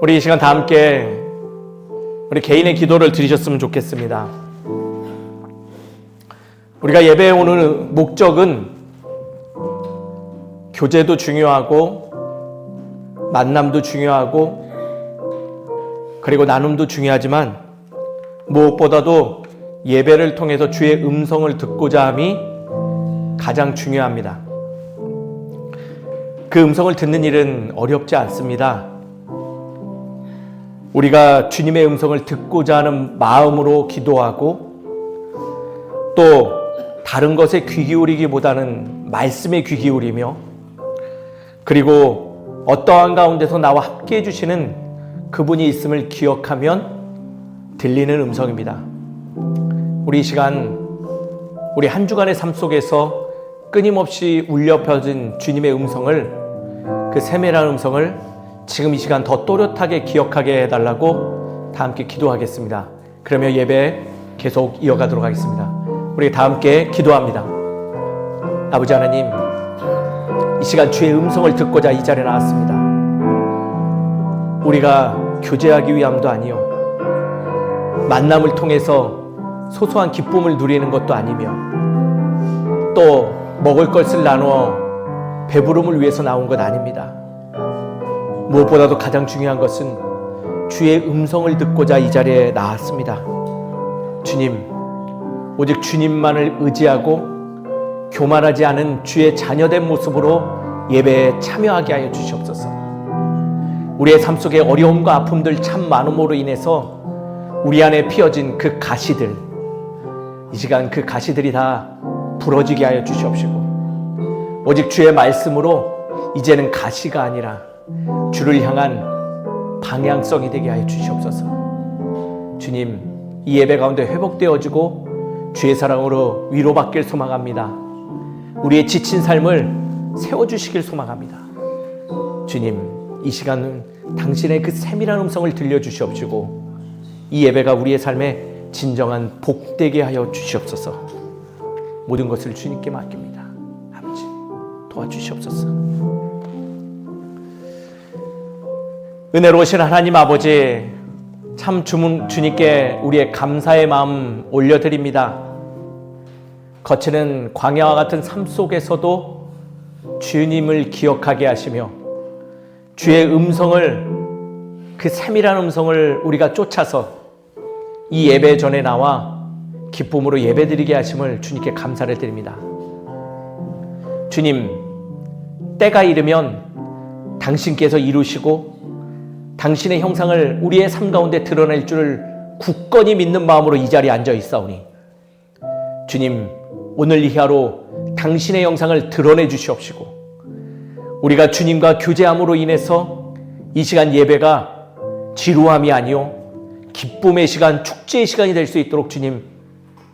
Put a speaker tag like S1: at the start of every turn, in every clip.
S1: 우리 이 시간 다 함께 우리 개인의 기도를 드리셨으면 좋겠습니다. 우리가 예배에 오는 목적은 교제도 중요하고 만남도 중요하고 그리고 나눔도 중요하지만 무엇보다도 예배를 통해서 주의 음성을 듣고자 함이 가장 중요합니다. 그 음성을 듣는 일은 어렵지 않습니다. 우리가 주님의 음성을 듣고자 하는 마음으로 기도하고 또 다른 것에 귀 기울이기보다는 말씀에 귀 기울이며 그리고 어떠한 가운데서 나와 함께 해주시는 그분이 있음을 기억하면 들리는 음성입니다. 우리 이 시간 우리 한 주간의 삶 속에서 끊임없이 울려 퍼진 주님의 음성을 그 세밀한 음성을 지금 이 시간 더 또렷하게 기억하게 해달라고 다 함께 기도하겠습니다. 그러면 예배 계속 이어가도록 하겠습니다. 우리 다 함께 기도합니다. 아버지 하나님, 이 시간 주의 음성을 듣고자 이 자리에 나왔습니다. 우리가 교제하기 위함도 아니요 만남을 통해서 소소한 기쁨을 누리는 것도 아니며 또 먹을 것을 나누어 배부름을 위해서 나온 것 아닙니다. 무엇보다도 가장 중요한 것은 주의 음성을 듣고자 이 자리에 나왔습니다. 주님, 오직 주님만을 의지하고 교만하지 않은 주의 자녀된 모습으로 예배에 참여하게 하여 주시옵소서. 우리의 삶 속에 어려움과 아픔들 참 많음으로 인해서 우리 안에 피어진 그 가시들, 이 시간 그 가시들이 다 부러지게 하여 주시옵시고 오직 주의 말씀으로 이제는 가시가 아니라 주를 향한 방향성이 되게 하여 주시옵소서. 주님, 이 예배 가운데 회복되어지고 주의 사랑으로 위로받길 소망합니다. 우리의 지친 삶을 세워주시길 소망합니다. 주님, 이 시간은 당신의 그 세밀한 음성을 들려주시옵시고 이 예배가 우리의 삶에 진정한 복되게 하여 주시옵소서. 모든 것을 주님께 맡깁니다. 아버지, 도와주시옵소서. 은혜로우신 하나님 아버지, 참 주님께 우리의 감사의 마음 올려드립니다. 거치는 광야와 같은 삶 속에서도 주님을 기억하게 하시며 주의 음성을, 그 세밀한 음성을 우리가 쫓아서 이 예배 전에 나와 기쁨으로 예배드리게 하심을 주님께 감사를 드립니다. 주님, 때가 이르면 당신께서 이루시고 당신의 형상을 우리의 삶 가운데 드러낼 줄을 굳건히 믿는 마음으로 이 자리에 앉아 있사오니 주님, 오늘 이 하루 당신의 형상을 드러내 주시옵시고 우리가 주님과 교제함으로 인해서 이 시간 예배가 지루함이 아니요 기쁨의 시간, 축제의 시간이 될 수 있도록 주님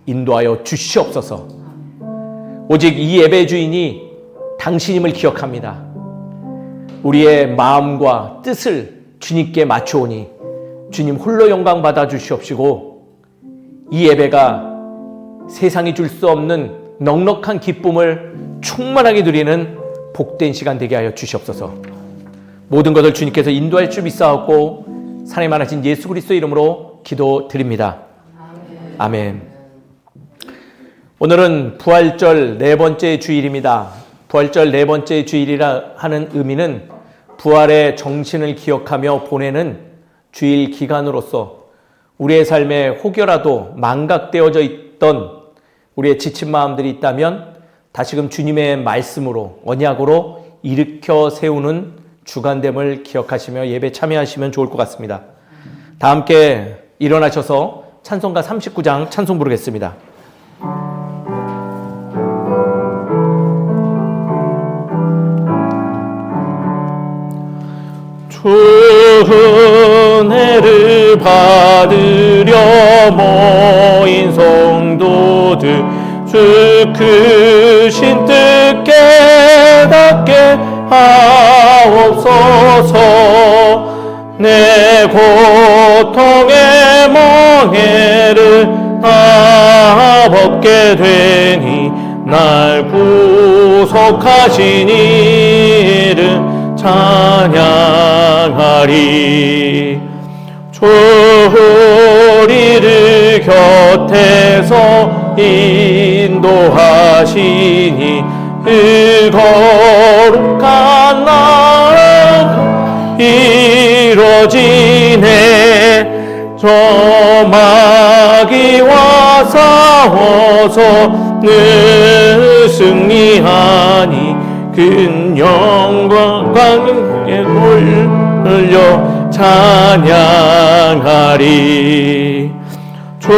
S1: 인도하여 주시옵소서. 오직 이 예배 주인이 당신임을 기억합니다. 우리의 마음과 뜻을 주님께 맞추오니 주님 홀로 영광 받아 주시옵시고 이 예배가 세상이 줄 수 없는 넉넉한 기쁨을 충만하게 누리는 복된 시간 되게 하여 주시옵소서. 모든 것을 주님께서 인도할 줄 믿사옵고 사랑이 많으신 예수 그리스도 이름으로 기도드립니다. 아멘. 오늘은 부활절 네 번째 주일입니다. 부활절 네 번째 주일이라 하는 의미는 부활의 정신을 기억하며 보내는 주일 기간으로서 우리의 삶에 혹여라도 망각되어져 있던 우리의 지친 마음들이 있다면 다시금 주님의 말씀으로 언약으로 일으켜 세우는 주간됨을 기억하시며 예배 참여하시면 좋을 것 같습니다. 다 함께 일어나셔서 찬송가 39장 찬송 부르겠습니다. 주 은혜를 받으려 모인 성도들 주 크신 뜻 깨닫게 하옵소서. 내 고통의 멍에를 다 벗게 되니 날 구속하신 이름 찬양하리. 우리를 곁에서 인도하시니 그 거룩한 나라가 이루어지네. 저 마귀와 싸워서 늘 승리하니 큰 영광에 돌려 찬양하리. 주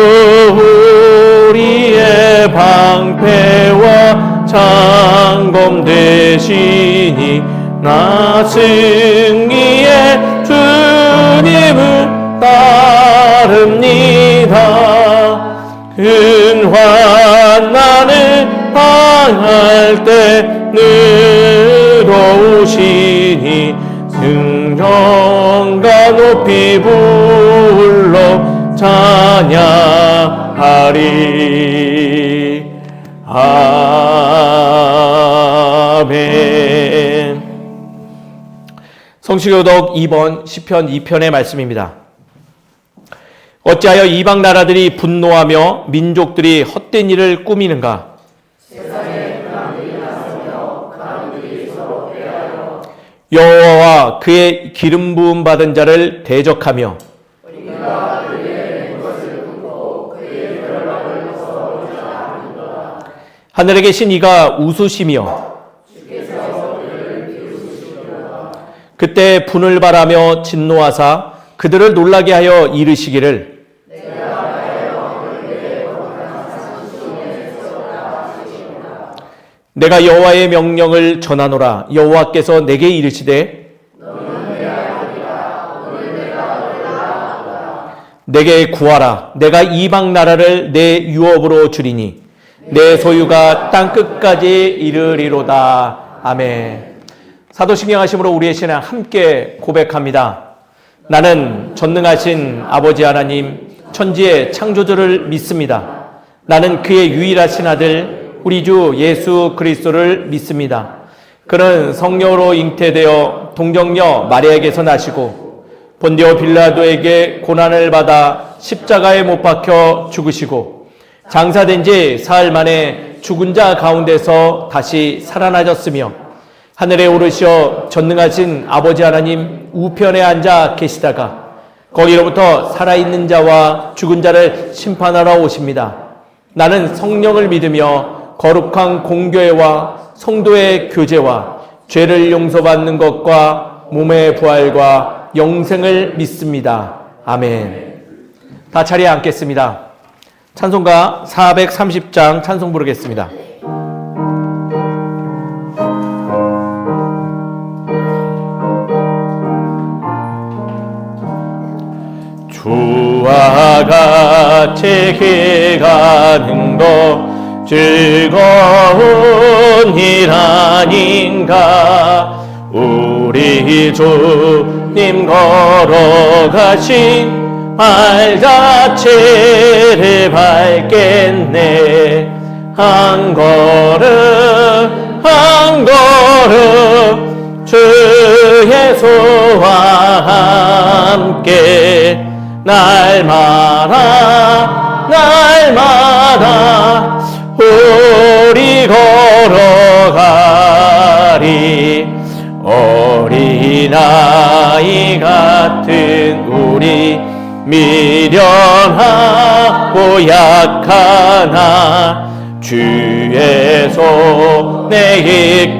S1: 우리의 방패와 창검 되시니 나 승리의 주님을 따릅니다. 큰 환난을 당할 때 늘어오시니 승전가 높이 불러 찬양하리. 아멘. 성시교독 2번 시편 2편의 말씀입니다. 어찌하여 이방 나라들이 분노하며 민족들이 헛된 일을 꾸미는가? 여호와와 그의 기름 부음 받은 자를 대적하며 하늘에 계신 이가 웃으시며 그때 분을 바라며 진노하사 그들을 놀라게 하여 이르시기를 내가 여호와의 명령을 전하노라. 여호와께서 내게 이르시되 내게 구하라. 내가 이방 나라를 내 유업으로 주리니 내 소유가 땅 끝까지 이르리로다. 아멘. 사도신경 하심으로 우리의 신앙 함께 고백합니다. 나는 전능하신 아버지 하나님 천지의 창조주를 믿습니다. 나는 그의 유일하신 아들 우리 주 예수 그리스도를 믿습니다. 그는 성령으로 잉태되어 동정녀 마리아에게서 나시고 본디오 빌라도에게 고난을 받아 십자가에 못 박혀 죽으시고 장사된 지 사흘 만에 죽은 자 가운데서 다시 살아나셨으며 하늘에 오르시어 전능하신 아버지 하나님 우편에 앉아 계시다가 거기로부터 살아있는 자와 죽은 자를 심판하러 오십니다. 나는 성령을 믿으며 거룩한 공교회와 성도의 교제와 죄를 용서받는 것과 몸의 부활과 영생을 믿습니다. 아멘. 다 자리에 앉겠습니다. 찬송가 430장 찬송 부르겠습니다. 주와 같이 길가는 것 즐거운 일 아닌가. 우리 주님 걸어가신 말 자체를 밟겠네. 한 걸음 한 걸음 주 예수와 함께 날마다 우리 걸어가리. 어린아이 같은 우리 미련하고 약하나 주의 손에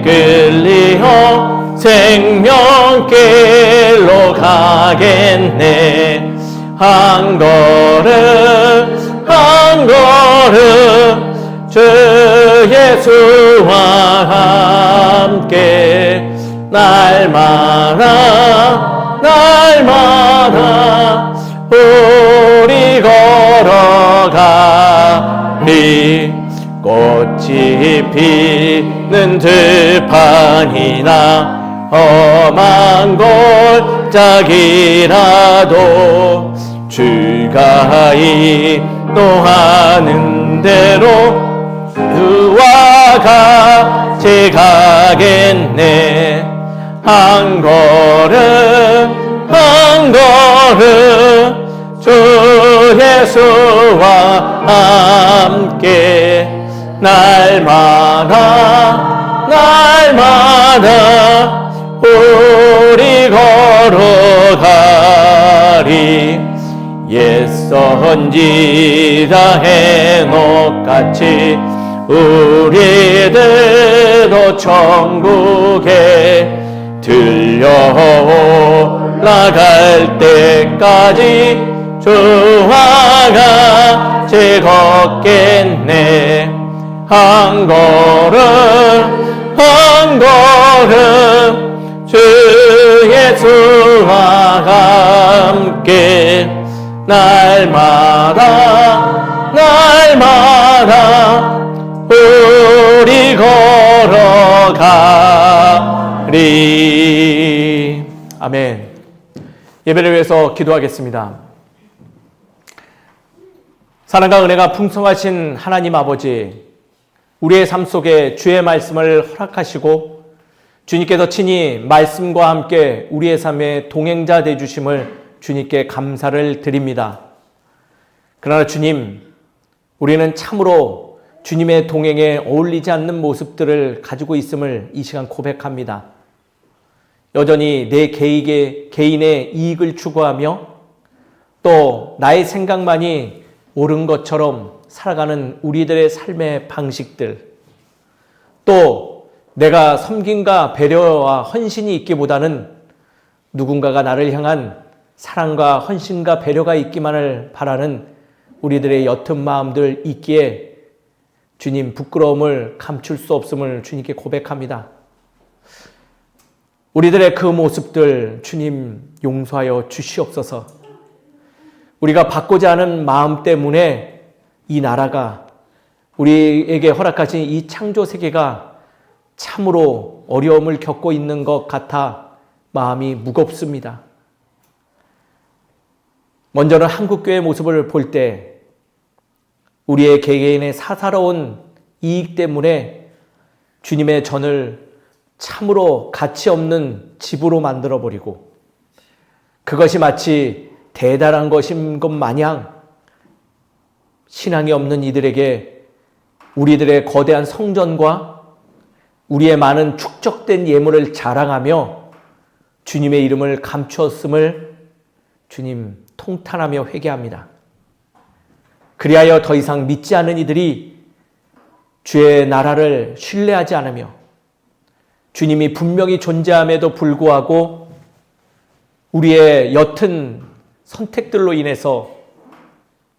S1: 이끌리어 생명길로 가겠네. 한 걸음 한 걸음 주 예수와 함께 날마다 우리 걸어가리. 꽃이 피는 들판이나 험한 골짜기라도 주가 인도하는 대로 그와 같이 가겠네. 한 걸음 한 걸음 주 예수와 함께 날마다 날마다 우리 걸어가리. 옛 선지자 해녹같이 우리들도 천국에 들려올라갈 때까지 주와 같이 걷겠네. 한 걸음 한 걸음 주 예수와 함께 날마다 날마다 우리 걸어가리. 아멘. 예배를 위해서 기도하겠습니다. 사랑과 은혜가 풍성하신 하나님 아버지, 우리의 삶 속에 주의 말씀을 허락하시고 주님께서 친히 말씀과 함께 우리의 삶의 동행자 되어주심을 주님께 감사를 드립니다. 그러나 주님, 우리는 참으로 주님의 동행에 어울리지 않는 모습들을 가지고 있음을 이 시간 고백합니다. 여전히 내 개인의 이익을 추구하며 또 나의 생각만이 옳은 것처럼 살아가는 우리들의 삶의 방식들, 또 내가 섬김과 배려와 헌신이 있기보다는 누군가가 나를 향한 사랑과 헌신과 배려가 있기만을 바라는 우리들의 옅은 마음들 있기에 주님, 부끄러움을 감출 수 없음을 주님께 고백합니다. 우리들의 그 모습들 주님 용서하여 주시옵소서. 우리가 받고자 하는 마음 때문에 이 나라가, 우리에게 허락하신 이 창조 세계가 참으로 어려움을 겪고 있는 것 같아 마음이 무겁습니다. 먼저는 한국교회의 모습을 볼 때 우리의 개개인의 사사로운 이익 때문에 주님의 전을 참으로 가치 없는 집으로 만들어버리고 그것이 마치 대단한 것인 것 마냥 신앙이 없는 이들에게 우리들의 거대한 성전과 우리의 많은 축적된 예물을 자랑하며 주님의 이름을 감추었음을 주님 통탄하며 회개합니다. 그리하여 더 이상 믿지 않는 이들이 주의 나라를 신뢰하지 않으며 주님이 분명히 존재함에도 불구하고 우리의 옅은 선택들로 인해서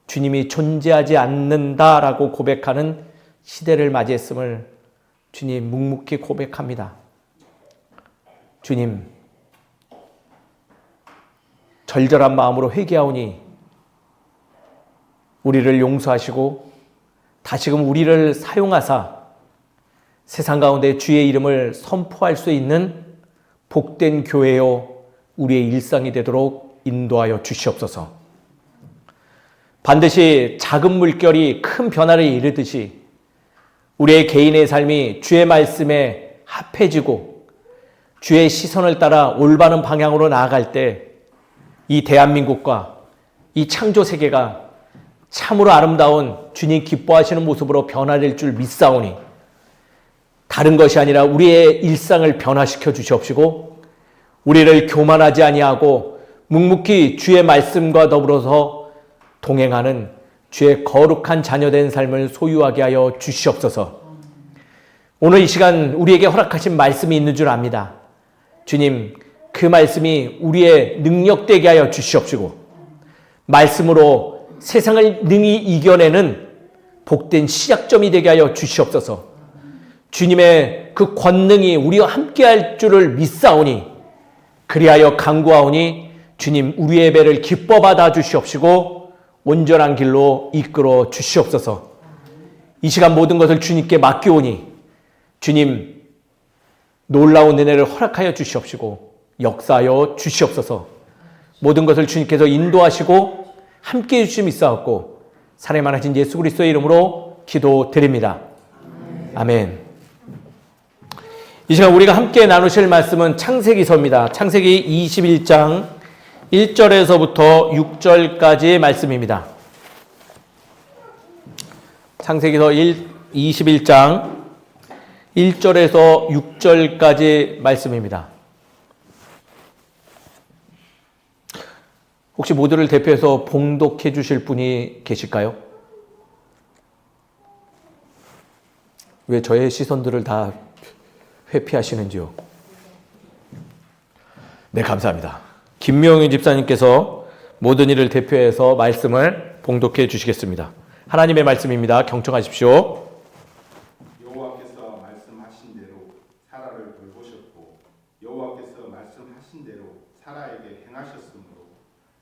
S1: 주님이 존재하지 않는다라고 고백하는 시대를 맞이했음을 주님 묵묵히 고백합니다. 주님, 절절한 마음으로 회개하오니 우리를 용서하시고 다시금 우리를 사용하사 세상 가운데 주의 이름을 선포할 수 있는 복된 교회요 우리의 일상이 되도록 인도하여 주시옵소서. 반드시 작은 물결이 큰 변화를 이루듯이 우리의 개인의 삶이 주의 말씀에 합해지고 주의 시선을 따라 올바른 방향으로 나아갈 때 이 대한민국과 이 창조 세계가 참으로 아름다운 주님 기뻐하시는 모습으로 변화될 줄 믿사오니 다른 것이 아니라 우리의 일상을 변화시켜 주시옵시고 우리를 교만하지 아니하고 묵묵히 주의 말씀과 더불어서 동행하는 주의 거룩한 자녀된 삶을 소유하게 하여 주시옵소서. 오늘 이 시간 우리에게 허락하신 말씀이 있는 줄 압니다. 주님, 그 말씀이 우리의 능력되게 하여 주시옵시고 말씀으로 세상을 능히 이겨내는 복된 시작점이 되게 하여 주시옵소서. 주님의 그 권능이 우리와 함께할 줄을 믿사오니 그리하여 간구하오니 주님 우리의 예배를 기뻐 받아 주시옵시고 온전한 길로 이끌어 주시옵소서. 이 시간 모든 것을 주님께 맡기오니 주님 놀라운 은혜를 허락하여 주시옵시고 역사하여 주시옵소서. 모든 것을 주님께서 인도하시고 함께해 주심이 있사옵고 사랑이 많으신 예수 그리스도의 이름으로 기도드립니다. 아멘. 이 시간 우리가 함께 나누실 말씀은 창세기서입니다. 창세기 21장 1절에서부터 6절까지의 말씀입니다. 창세기서 21장 1절에서 6절까지 말씀입니다. 혹시 모두를 대표해서 봉독해 주실 분이 계실까요? 왜 저의 시선들을 다 회피하시는지요? 네, 감사합니다. 김명희 집사님께서 모든 일을 대표해서 말씀을 봉독해 주시겠습니다. 하나님의 말씀입니다. 경청하십시오.
S2: 여호와께서 말씀하신 대로 사라를 돌보셨고 여호와께서 말씀하신 대로 사라에게 행하셨으므로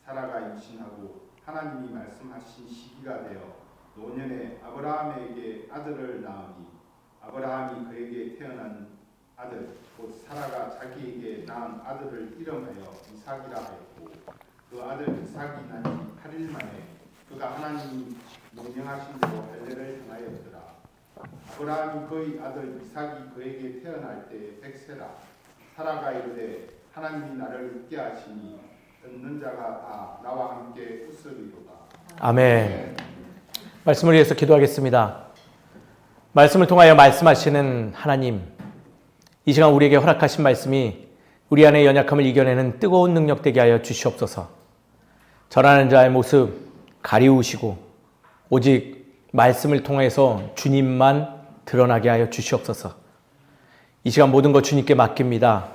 S2: 사라가 임신하고 하나님이 말씀하신 시기가 되어 노년에 아브라함에게 아들을 낳으니 아브라함이 그에게 태어난 아들 곧 사라가 자기에게 낳은 아들을 이름하여 이삭이라 하였고 그 아들 이삭이 난 지 8일 만에 그가 하나님이 명령하신 대로 할례를 행하였더라. 아브라함이 그의 아들 이삭이 그에게 태어날 때 100세라. 사라가 이르되 하나님이 나를 웃게 하시니 듣는 자가 다 나와 함께 웃으리로다.
S1: 아멘. 말씀을 위해서 기도하겠습니다. 말씀을 통하여 말씀하시는 하나님, 이 시간 우리에게 허락하신 말씀이 우리 안의 연약함을 이겨내는 뜨거운 능력 되게 하여 주시옵소서. 전하는 자의 모습 가리우시고 오직 말씀을 통해서 주님만 드러나게 하여 주시옵소서. 이 시간 모든 것 주님께 맡깁니다.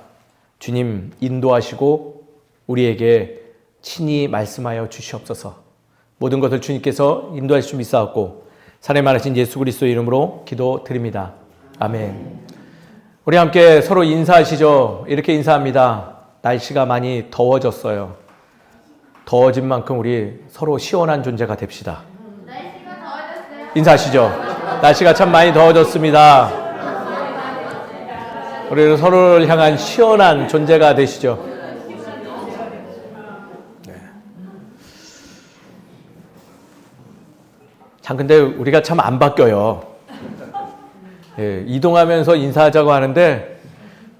S1: 주님 인도하시고 우리에게 친히 말씀하여 주시옵소서. 모든 것을 주님께서 인도하실 줄 믿사옵고 산에 많으신 예수 그리스도의 이름으로 기도드립니다. 아멘. 우리 함께 서로 인사하시죠. 이렇게 인사합니다. 날씨가 많이 더워졌어요. 더워진 만큼 우리 서로 시원한 존재가 됩시다.
S3: 날씨가 더워졌어요.
S1: 인사하시죠. 날씨가 참 많이 더워졌습니다. 우리 서로를 향한 시원한 존재가 되시죠. 네. 참 근데 우리가 참 안 바뀌어요. 예, 이동하면서 인사하자고 하는데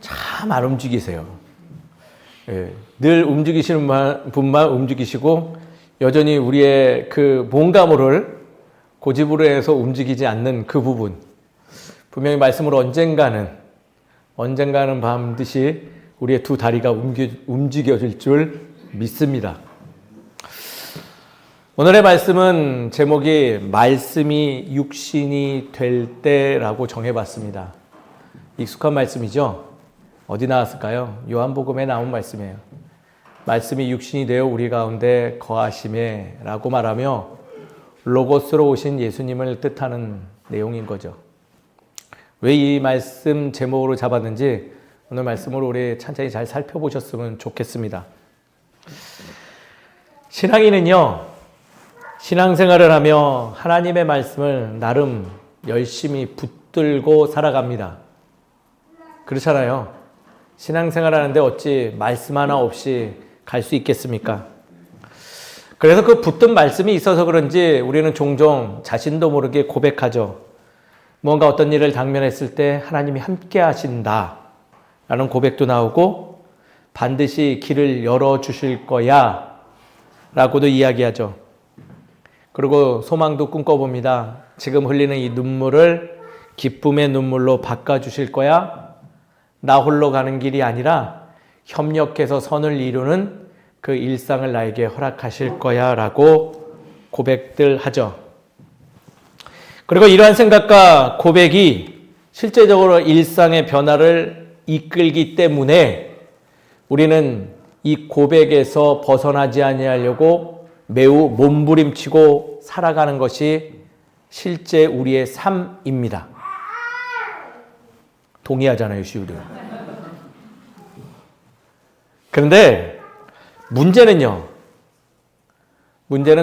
S1: 참 안 움직이세요. 예, 늘 움직이시는 분만 움직이시고 여전히 우리의 그 뭔가 모를 고집으로 해서 움직이지 않는 그 부분, 분명히 말씀으로 언젠가는 반드시 우리의 두 다리가 움직여질 줄 믿습니다. 오늘의 말씀은 제목이 말씀이 육신이 될 때라고 정해봤습니다. 익숙한 말씀이죠? 어디 나왔을까요? 요한복음에 나온 말씀이에요. 말씀이 육신이 되어 우리 가운데 거하심에 라고 말하며 로고스로 오신 예수님을 뜻하는 내용인 거죠. 왜 이 말씀 제목으로 잡았는지 오늘 말씀으로 우리 천천히 잘 살펴보셨으면 좋겠습니다. 신앙인은요, 신앙생활을 하며 하나님의 말씀을 나름 열심히 붙들고 살아갑니다. 그렇잖아요. 신앙생활 하는데 어찌 말씀 하나 없이 갈 수 있겠습니까? 그래서 그 붙든 말씀이 있어서 그런지 우리는 종종 자신도 모르게 고백하죠. 뭔가 어떤 일을 당면했을 때 하나님이 함께 하신다 라는 고백도 나오고 반드시 길을 열어주실 거야 라고도 이야기하죠. 그리고 소망도 꿈꿔봅니다. 지금 흘리는 이 눈물을 기쁨의 눈물로 바꿔주실 거야. 나 홀로 가는 길이 아니라 협력해서 선을 이루는 그 일상을 나에게 허락하실 거야 라고 고백들 하죠. 그리고 이러한 생각과 고백이 실제적으로 일상의 변화를 이끌기 때문에 우리는 이 고백에서 벗어나지 아니하려고 매우 몸부림치고 살아가는 것이 실제 우리의 삶입니다. 동의하잖아요, 시우들. 그런데 문제는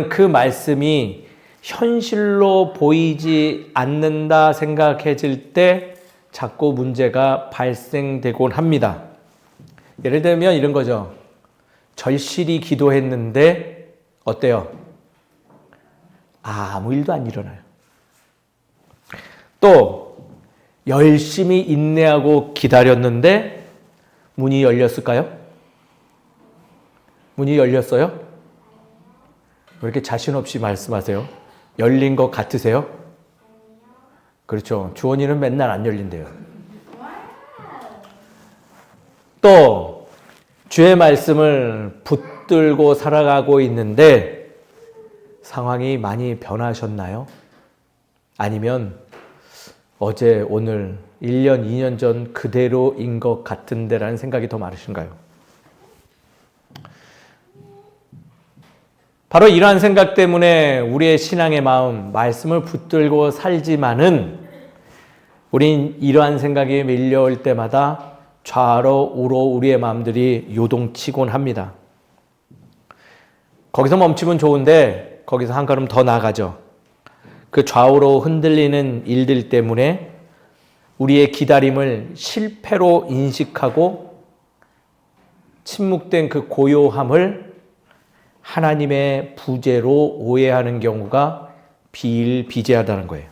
S1: 그 말씀이 현실로 보이지 않는다 생각해질 때 자꾸 문제가 발생되곤 합니다. 예를 들면 이런 거죠. 절실히 기도했는데 어때요? 아무 일도 안 일어나요. 또 열심히 인내하고 기다렸는데 문이 열렸을까요? 문이 열렸어요? 왜 이렇게 자신 없이 말씀하세요? 열린 것 같으세요? 그렇죠. 주원이는 맨날 안 열린대요. 또 주의 말씀을 붙들고 살아가고 있는데 상황이 많이 변하셨나요? 아니면 어제 오늘 1년 2년 전 그대로인 것 같은데라는 생각이 더 많으신가요? 바로 이러한 생각 때문에 우리의 신앙의 마음, 말씀을 붙들고 살지만은 우린 이러한 생각이 밀려올 때마다 좌로 우로 우리의 마음들이 요동치곤 합니다. 거기서 멈추면 좋은데 거기서 한 걸음 더 나아가죠. 그 좌우로 흔들리는 일들 때문에 우리의 기다림을 실패로 인식하고 침묵된 그 고요함을 하나님의 부재로 오해하는 경우가 비일비재하다는 거예요.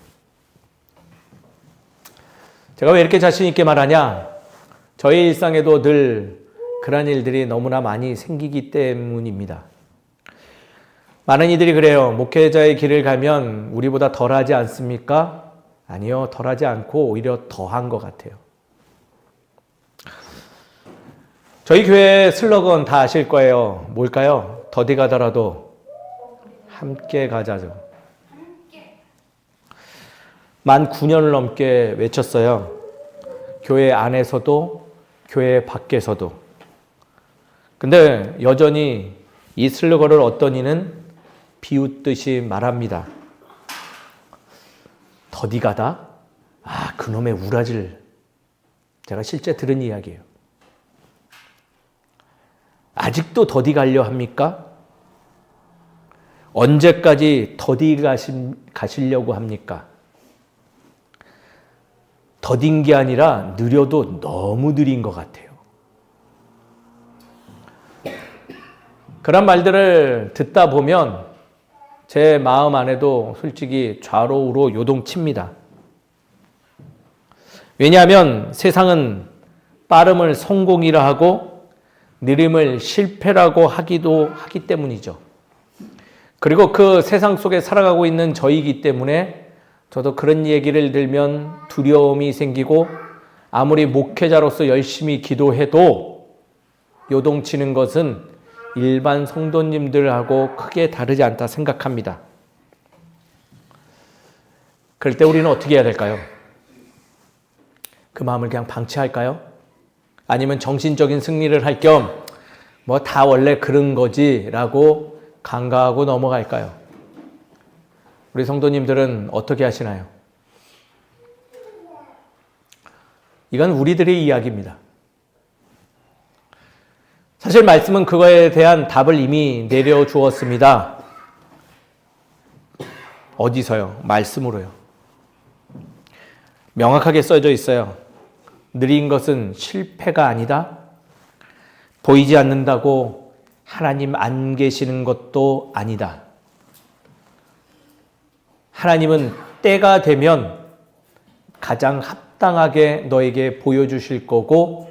S1: 제가 왜 이렇게 자신 있게 말하냐? 저희 일상에도 늘 그런 일들이 너무나 많이 생기기 때문입니다. 많은 이들이 그래요. 목회자의 길을 가면 우리보다 덜하지 않습니까? 아니요, 덜하지 않고 오히려 더한 것 같아요. 저희 교회 슬로건 다 아실 거예요. 뭘까요? 더디 가더라도 함께 가자죠. 만 9년을 넘게 외쳤어요. 교회 안에서도 교회 밖에서도. 근데 여전히 이 슬로건을 어떤 이는 비웃듯이 말합니다. 더디 가다? 아, 그놈의 우라질. 제가 실제 들은 이야기예요. 아직도 더디 가려 합니까? 언제까지 더디 가시려고 합니까? 더딘 게 아니라 느려도 너무 느린 것 같아요. 그런 말들을 듣다 보면 제 마음 안에도 솔직히 좌로 우로 요동칩니다. 왜냐하면 세상은 빠름을 성공이라 하고 느림을 실패라고 하기도 하기 때문이죠. 그리고 그 세상 속에 살아가고 있는 저이기 때문에 저도 그런 얘기를 들면 두려움이 생기고 아무리 목회자로서 열심히 기도해도 요동치는 것은 일반 성도님들하고 크게 다르지 않다 생각합니다. 그럴 때 우리는 어떻게 해야 될까요? 그 마음을 그냥 방치할까요? 아니면 정신적인 승리를 할 겸 뭐 다 원래 그런 거지라고 간과하고 넘어갈까요? 우리 성도님들은 어떻게 하시나요? 이건 우리들의 이야기입니다. 사실 말씀은 그거에 대한 답을 이미 내려주었습니다. 어디서요? 말씀으로요. 명확하게 써져 있어요. 느린 것은 실패가 아니다. 보이지 않는다고 하나님 안 계시는 것도 아니다. 하나님은 때가 되면 가장 합당하게 너에게 보여주실 거고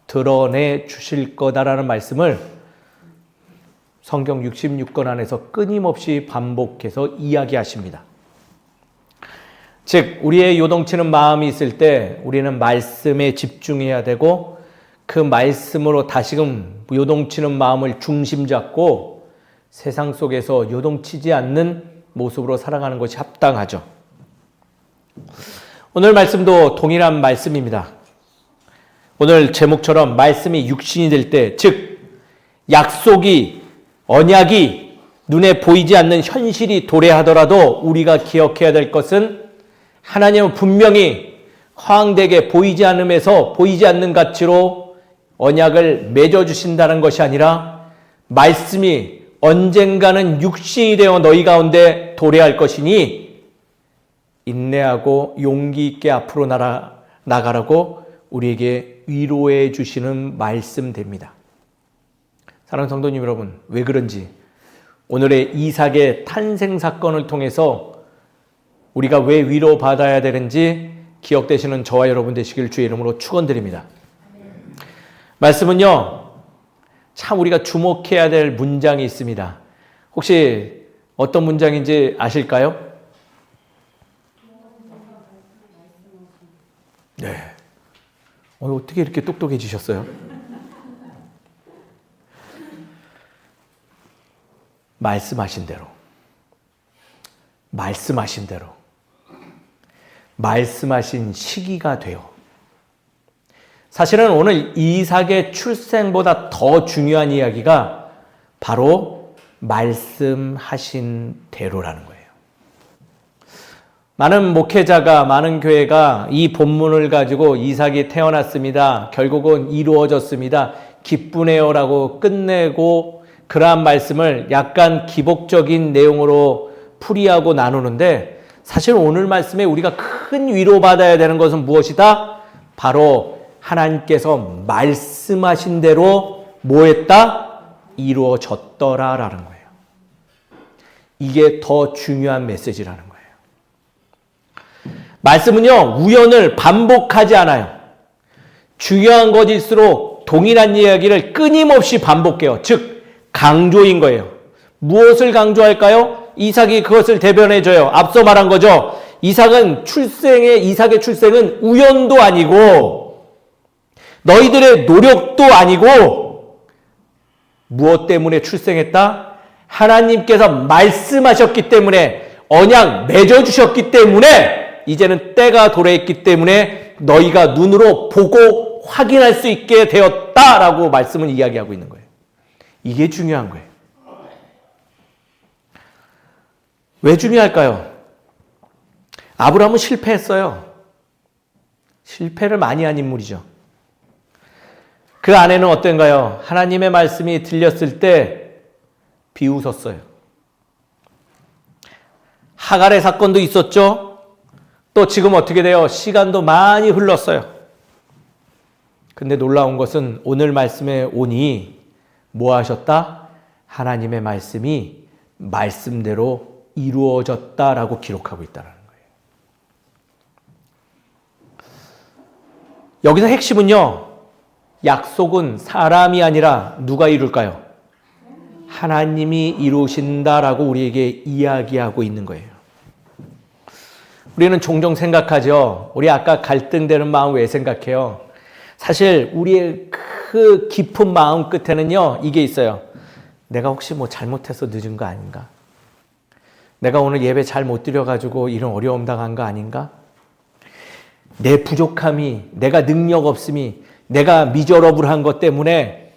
S1: 드러내 주실 거다라는 말씀을 성경 66권 안에서 끊임없이 반복해서 이야기하십니다. 즉 우리의 요동치는 마음이 있을 때 우리는 말씀에 집중해야 되고 그 말씀으로 다시금 요동치는 마음을 중심 잡고 세상 속에서 요동치지 않는 모습으로 살아가는 것이 합당하죠. 오늘 말씀도 동일한 말씀입니다. 오늘 제목처럼 말씀이 육신이 될 때, 즉 약속이 언약이 눈에 보이지 않는 현실이 도래하더라도 우리가 기억해야 될 것은 하나님은 분명히 허황되게 보이지 않음에서 보이지 않는 가치로 언약을 맺어주신다는 것이 아니라 말씀이 언젠가는 육신이 되어 너희 가운데 도래할 것이니 인내하고 용기 있게 앞으로 나가라고 우리에게 위로해 주시는 말씀됩니다. 사랑하는 성도님 여러분, 왜 그런지 오늘의 이삭의 탄생 사건을 통해서 우리가 왜 위로받아야 되는지 기억되시는 저와 여러분 되시길 주의 이름으로 축원드립니다. 말씀은요, 참 우리가 주목해야 될 문장이 있습니다. 혹시 어떤 문장인지 아실까요? 네. 어떻게 이렇게 똑똑해지셨어요? 말씀하신 대로. 말씀하신 대로. 말씀하신 시기가 돼요. 사실은 오늘 이삭의 출생보다 더 중요한 이야기가 바로 말씀하신 대로라는 거예요. 많은 목회자가, 많은 교회가 이 본문을 가지고 이삭이 태어났습니다. 결국은 이루어졌습니다. 기쁘네요라고 끝내고 그러한 말씀을 약간 기복적인 내용으로 풀이하고 나누는데, 사실 오늘 말씀에 우리가 큰 위로받아야 되는 것은 무엇이다? 바로 하나님께서 말씀하신 대로 뭐 했다? 이루어졌더라라는 거예요. 이게 더 중요한 메시지라는 거예요. 말씀은요, 우연을 반복하지 않아요. 중요한 것일수록 동일한 이야기를 끊임없이 반복해요. 즉, 강조인 거예요. 무엇을 강조할까요? 이삭이 그것을 대변해줘요. 앞서 말한 거죠. 이삭의 출생은 우연도 아니고 너희들의 노력도 아니고 무엇 때문에 출생했다? 하나님께서 말씀하셨기 때문에, 언약 맺어주셨기 때문에, 이제는 때가 도래했기 때문에 너희가 눈으로 보고 확인할 수 있게 되었다라고 말씀은 이야기하고 있는 거예요. 이게 중요한 거예요. 왜 중요할까요? 아브라함은 실패했어요. 실패를 많이 한 인물이죠. 그 아내는 어떤가요? 하나님의 말씀이 들렸을 때 비웃었어요. 하갈의 사건도 있었죠. 또 지금 어떻게 돼요? 시간도 많이 흘렀어요. 근데 놀라운 것은 오늘 말씀에 오니 뭐 하셨다? 하나님의 말씀이 말씀대로 이루어졌다라고 기록하고 있다는 거예요. 여기서 핵심은요, 약속은 사람이 아니라 누가 이룰까요? 하나님이 이루신다라고 우리에게 이야기하고 있는 거예요. 우리는 종종 생각하죠. 우리 아까 갈등되는 마음 왜 생각해요? 사실 우리의 그 깊은 마음 끝에는요, 이게 있어요. 내가 혹시 뭐 잘못해서 늦은 거 아닌가? 내가 오늘 예배 잘 못 드려가지고 이런 어려움 당한 거 아닌가? 내 부족함이, 내가 능력 없음이, 내가 미저러블한 것 때문에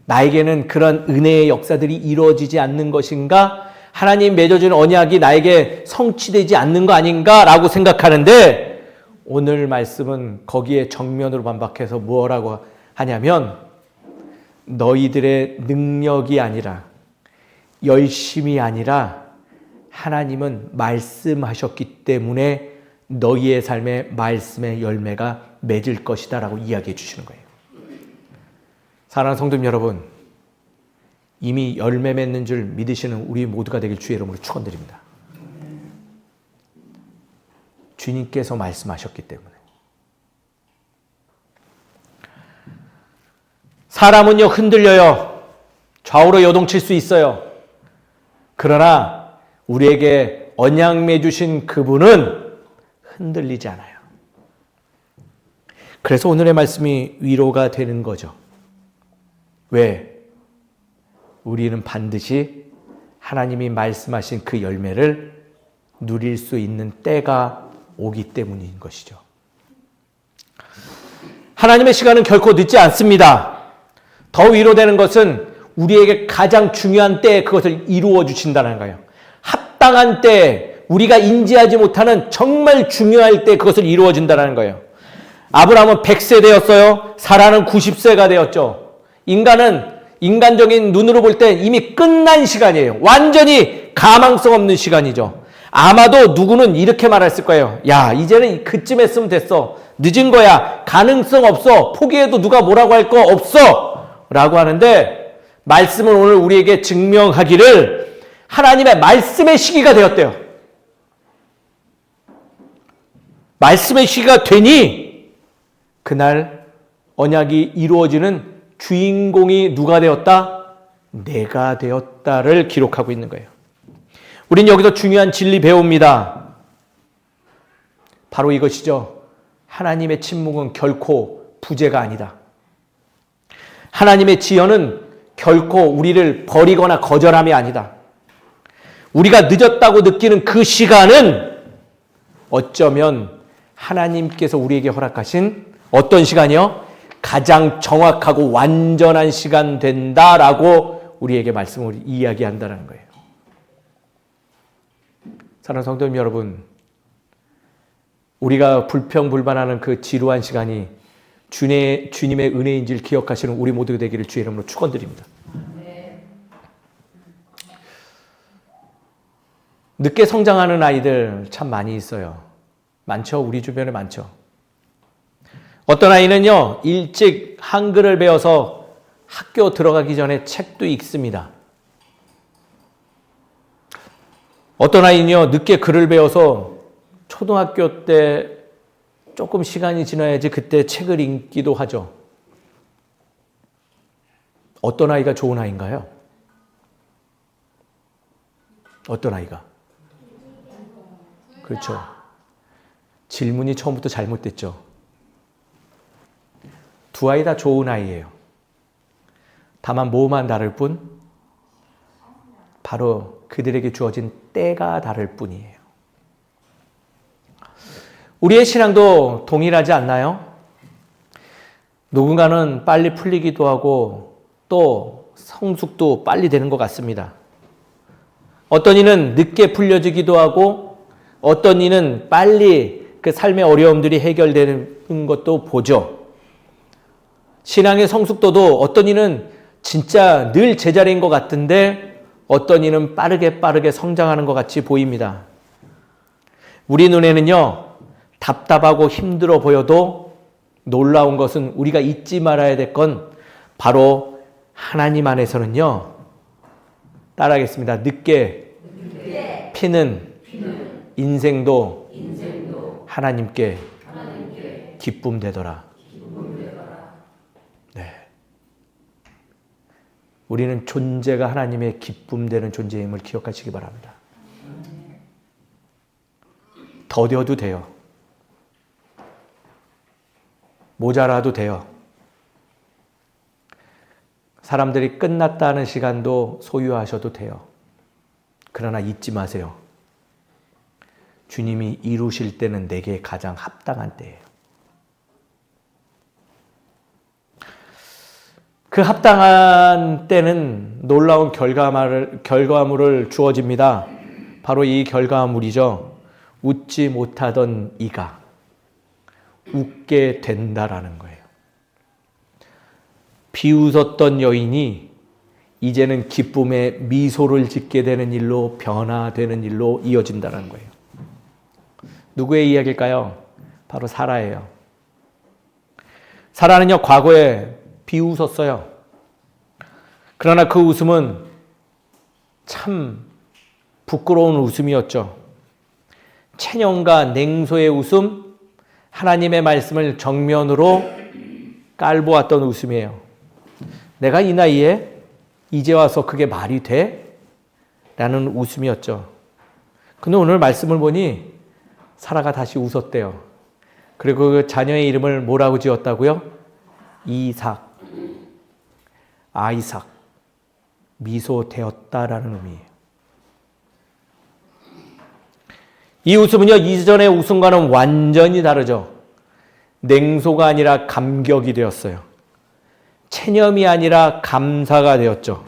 S1: 나에게는 그런 은혜의 역사들이 이루어지지 않는 것인가? 하나님 맺어준 언약이 나에게 성취되지 않는 거 아닌가? 라고 생각하는데, 오늘 말씀은 거기에 정면으로 반박해서 뭐라고 하냐면, 너희들의 능력이 아니라, 열심이 아니라 하나님은 말씀하셨기 때문에 너희의 삶에 말씀의 열매가 맺을 것이다 라고 이야기해 주시는 거예요. 사랑하는 성도님 여러분, 이미 열매 맺는 줄 믿으시는 우리 모두가 되길 주의 이름으로 축원드립니다. 주님께서 말씀하셨기 때문에. 사람은요, 흔들려요. 좌우로 요동칠 수 있어요. 그러나 우리에게 언약 맺으신 그분은 흔들리지 않아요. 그래서 오늘의 말씀이 위로가 되는 거죠. 왜? 우리는 반드시 하나님이 말씀하신 그 열매를 누릴 수 있는 때가 오기 때문인 것이죠. 하나님의 시간은 결코 늦지 않습니다. 더 위로되는 것은 우리에게 가장 중요한 때에 그것을 이루어 주신다는 거예요. 합당한 때에, 우리가 인지하지 못하는 정말 중요할 때 그것을 이루어 준다는 거예요. 아브라함은 100세 되었어요. 사라는 90세가 되었죠. 인간적인 눈으로 볼 때 이미 끝난 시간이에요. 완전히 가망성 없는 시간이죠. 아마도 누구는 이렇게 말했을 거예요. 야, 이제는 그쯤 했으면 됐어. 늦은 거야. 가능성 없어. 포기해도 누가 뭐라고 할 거 없어. 라고 하는데, 말씀은 오늘 우리에게 증명하기를 하나님의 말씀의 시기가 되었대요. 말씀의 시기가 되니 그날 언약이 이루어지는 주인공이 누가 되었다? 내가 되었다를 기록하고 있는 거예요. 우린 여기서 중요한 진리 배웁니다. 바로 이것이죠. 하나님의 침묵은 결코 부재가 아니다. 하나님의 지연은 결코 우리를 버리거나 거절함이 아니다. 우리가 늦었다고 느끼는 그 시간은 어쩌면 하나님께서 우리에게 허락하신 어떤 시간이요? 가장 정확하고 완전한 시간 된다라고 우리에게 말씀을 이야기한다는 거예요. 사랑하는 성도님 여러분, 우리가 불평불만하는 그 지루한 시간이 주님의 은혜인지를 기억하시는 우리 모두가 되기를 주의 이름으로 축원드립니다. 늦게 성장하는 아이들 참 많이 있어요. 많죠? 우리 주변에 많죠. 어떤 아이는요, 일찍 한글을 배워서 학교 들어가기 전에 책도 읽습니다. 어떤 아이는요, 늦게 글을 배워서 초등학교 때 조금 시간이 지나야지 그때 책을 읽기도 하죠. 어떤 아이가 좋은 아이인가요? 어떤 아이가? 그렇죠. 질문이 처음부터 잘못됐죠. 두 아이 다 좋은 아이예요. 다만 뭐만 다를 뿐? 바로 그들에게 주어진 때가 다를 뿐이에요. 우리의 신앙도 동일하지 않나요? 누군가는 빨리 풀리기도 하고 또 성숙도 빨리 되는 것 같습니다. 어떤 이는 늦게 풀려지기도 하고 어떤 이는 빨리 그 삶의 어려움들이 해결되는 것도 보죠. 신앙의 성숙도도 어떤 이는 진짜 늘 제자리인 것 같은데 어떤 이는 빠르게 성장하는 것 같이 보입니다. 우리 눈에는요, 답답하고 힘들어 보여도 놀라운 것은 우리가 잊지 말아야 될 건 바로 하나님 안에서는요, 따라하겠습니다. 늦게 피는 인생도 하나님께 기쁨 되더라. 네. 우리는 존재가 하나님의 기쁨 되는 존재임을 기억하시기 바랍니다. 더뎌도 돼요. 모자라도 돼요. 사람들이 끝났다는 시간도 소유하셔도 돼요. 그러나 잊지 마세요. 주님이 이루실 때는 내게 가장 합당한 때예요. 그 합당한 때는 놀라운 결과물을 주어집니다. 바로 이 결과물이죠. 웃지 못하던 이가 웃게 된다라는 거예요. 비웃었던 여인이 이제는 기쁨의 미소를 짓게 되는 일로 변화되는 일로 이어진다는 거예요. 누구의 이야기일까요? 바로 사라예요. 사라는요, 과거에 비웃었어요. 그러나 그 웃음은 참 부끄러운 웃음이었죠. 체념과 냉소의 웃음, 하나님의 말씀을 정면으로 깔보았던 웃음이에요. 내가 이 나이에 이제 와서 그게 말이 돼? 라는 웃음이었죠. 근데 오늘 말씀을 보니 사라가 다시 웃었대요. 그리고 그 자녀의 이름을 뭐라고 지었다고요? 이삭, 아이삭, 미소 되었다라는 의미예요. 이 웃음은요, 이전의 웃음과는 완전히 다르죠. 냉소가 아니라 감격이 되었어요. 체념이 아니라 감사가 되었죠.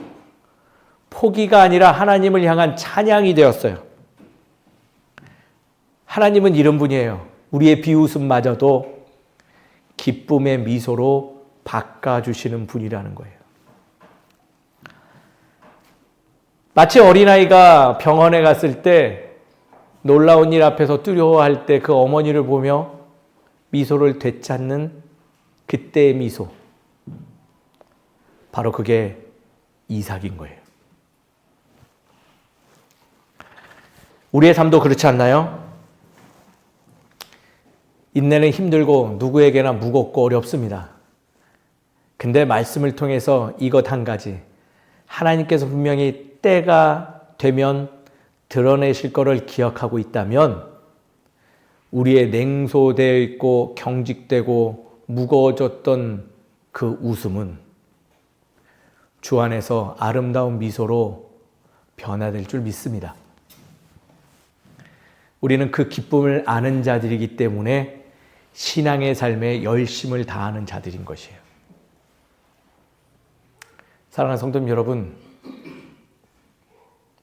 S1: 포기가 아니라 하나님을 향한 찬양이 되었어요. 하나님은 이런 분이에요. 우리의 비웃음마저도 기쁨의 미소로 바꿔주시는 분이라는 거예요. 마치 어린아이가 병원에 갔을 때 놀라운 일 앞에서 두려워할 때 그 어머니를 보며 미소를 되찾는 그때의 미소. 바로 그게 이삭인 거예요. 우리의 삶도 그렇지 않나요? 인내는 힘들고 누구에게나 무겁고 어렵습니다. 근데 말씀을 통해서 이것 한 가지, 하나님께서 분명히 때가 되면 드러내실 것을 기억하고 있다면 우리의 냉소되어 있고 경직되고 무거워졌던 그 웃음은 주 안에서 아름다운 미소로 변화될 줄 믿습니다. 우리는 그 기쁨을 아는 자들이기 때문에 신앙의 삶에 열심을 다하는 자들인 것이에요. 사랑하는 성도님 여러분,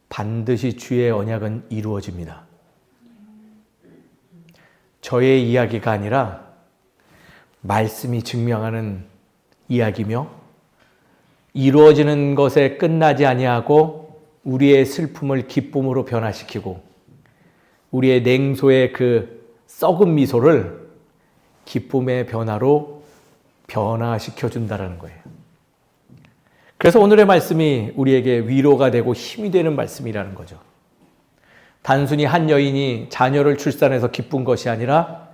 S1: 반드시 주의 언약은 이루어집니다. 저의 이야기가 아니라 말씀이 증명하는 이야기며 이루어지는 것에 끝나지 아니하고 우리의 슬픔을 기쁨으로 변화시키고 우리의 냉소의 그 썩은 미소를 기쁨의 변화로 변화시켜 준다는 거예요. 그래서 오늘의 말씀이 우리에게 위로가 되고 힘이 되는 말씀이라는 거죠. 단순히 한 여인이 자녀를 출산해서 기쁜 것이 아니라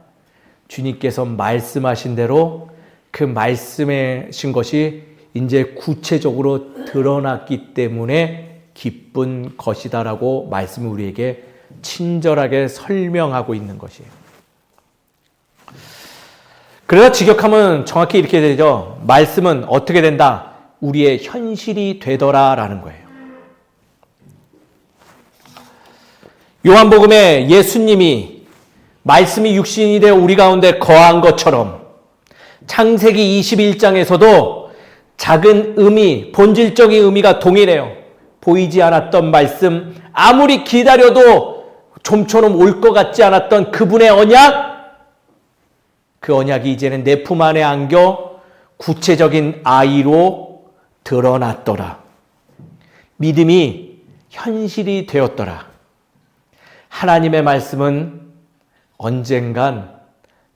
S1: 주님께서 말씀하신 대로 그 말씀하신 것이 이제 구체적으로 드러났기 때문에 기쁜 것이다라고 말씀을 우리에게 친절하게 설명하고 있는 것이에요. 그래서 직역하면 정확히 이렇게 되죠. 말씀은 어떻게 된다? 우리의 현실이 되더라라는 거예요. 요한복음에 예수님이 말씀이 육신이 되어 우리 가운데 거한 것처럼 창세기 21장에서도 작은 의미, 본질적인 의미가 동일해요. 보이지 않았던 말씀, 아무리 기다려도 좀처럼 올 것 같지 않았던 그분의 언약, 그 언약이 이제는 내 품 안에 안겨 구체적인 아이로 드러났더라. 믿음이 현실이 되었더라. 하나님의 말씀은 언젠간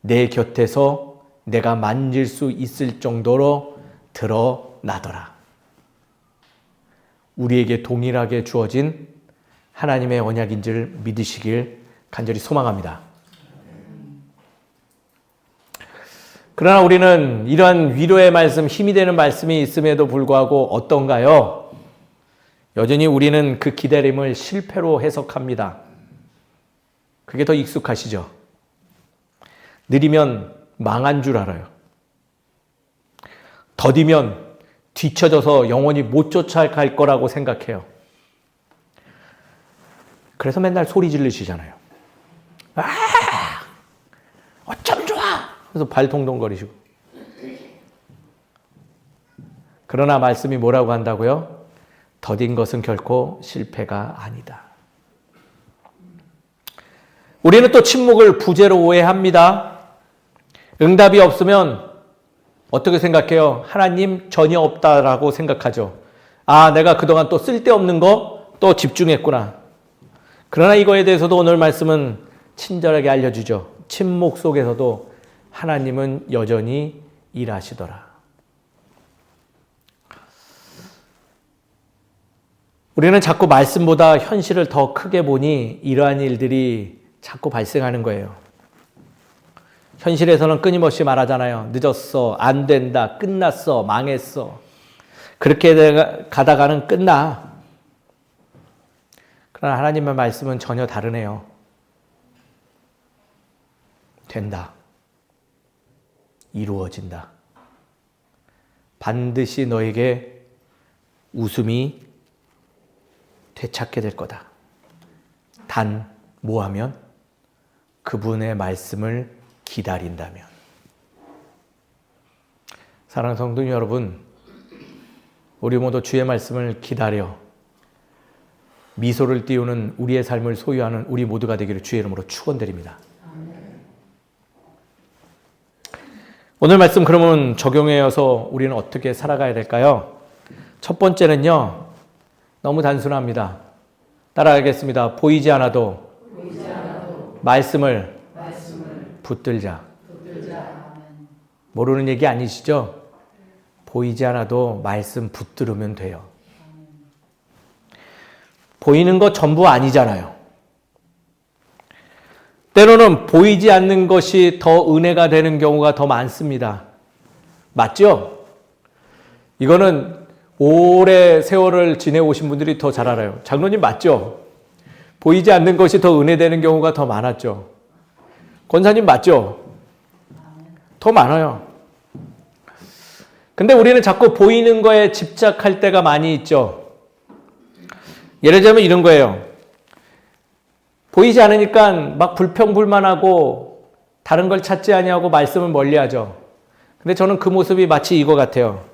S1: 내 곁에서 내가 만질 수 있을 정도로 드러나더라. 우리에게 동일하게 주어진 하나님의 언약인 줄 믿으시길 간절히 소망합니다. 그러나 우리는 이러한 위로의 말씀, 힘이 되는 말씀이 있음에도 불구하고 어떤가요? 여전히 우리는 그 기다림을 실패로 해석합니다. 그게 더 익숙하시죠? 느리면 망한 줄 알아요. 더디면 뒤처져서 영원히 못 쫓아갈 거라고 생각해요. 그래서 맨날 소리 지르시잖아요. 아! 어쩜 좋아! 그래서 발 동동거리시고. 그러나 말씀이 뭐라고 한다고요? 더딘 것은 결코 실패가 아니다. 우리는 또 침묵을 부재로 오해합니다. 응답이 없으면 어떻게 생각해요? 하나님 전혀 없다라고 생각하죠. 아, 내가 그동안 또 쓸데없는 거 또 집중했구나. 그러나 이거에 대해서도 오늘 말씀은 친절하게 알려주죠. 침묵 속에서도 하나님은 여전히 일하시더라. 우리는 자꾸 말씀보다 현실을 더 크게 보니 이러한 일들이 자꾸 발생하는 거예요. 현실에서는 끊임없이 말하잖아요. 늦었어, 안 된다, 끝났어, 망했어. 그렇게 가다가는 끝나. 그러나 하나님의 말씀은 전혀 다르네요. 된다. 이루어진다. 반드시 너에게 웃음이 되찾게 될 거다. 단 뭐하면? 그분의 말씀을 기다린다면. 사랑하는 성도 여러분, 우리 모두 주의 말씀을 기다려 미소를 띄우는 우리의 삶을 소유하는 우리 모두가 되기를 주의 이름으로 축원드립니다. 오늘 말씀 그러면 적용해서 우리는 어떻게 살아가야 될까요? 첫 번째는요, 너무 단순합니다. 따라하겠습니다. 보이지 않아도 말씀을 붙들자. 모르는 얘기 아니시죠? 보이지 않아도 말씀 붙들으면 돼요. 보이는 거 전부 아니잖아요. 때로는 보이지 않는 것이 더 은혜가 되는 경우가 더 많습니다. 맞죠? 이거는 오래 세월을 지내오신 분들이 더 잘 알아요. 장로님 맞죠? 보이지 않는 것이 더 은혜되는 경우가 더 많았죠. 권사님 맞죠? 더 많아요. 근데 우리는 자꾸 보이는 거에 집착할 때가 많이 있죠. 예를 들면 이런 거예요. 보이지 않으니까 막 불평불만하고 다른 걸 찾지 아니하고 말씀을 멀리하죠. 근데 저는 그 모습이 마치 이거 같아요.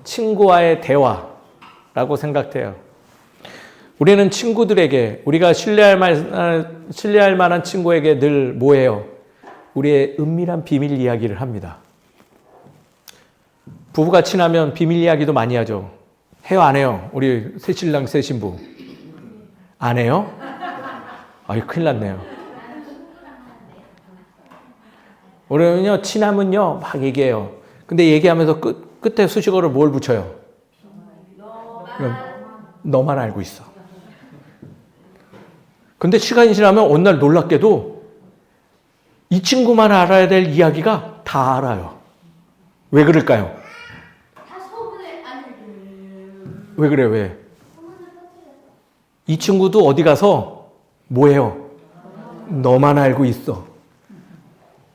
S1: 친구와의 대화라고 생각해요. 우리는 친구들에게, 우리가 신뢰할 만한 친구에게 늘 뭐예요? 우리의 은밀한 비밀 이야기를 합니다. 부부가 친하면 비밀 이야기도 많이 하죠. 해요, 안 해요? 우리 새 신랑, 새 신부. 안 해요? 아유, 큰일 났네요. 우리는요, 친하면요, 막 얘기해요. 근데 얘기하면서 끝에 수식어를 뭘 붙여요? 너만 알고 있어. 근데 시간이 지나면 어느 날 놀랍게도 이 친구만 알아야 될 이야기가 다 알아요. 왜 그럴까요?
S3: 다 소문을 알려줘요.
S1: 왜 그래, 왜? 이 친구도 어디 가서 뭐예요? 너만 알고 있어.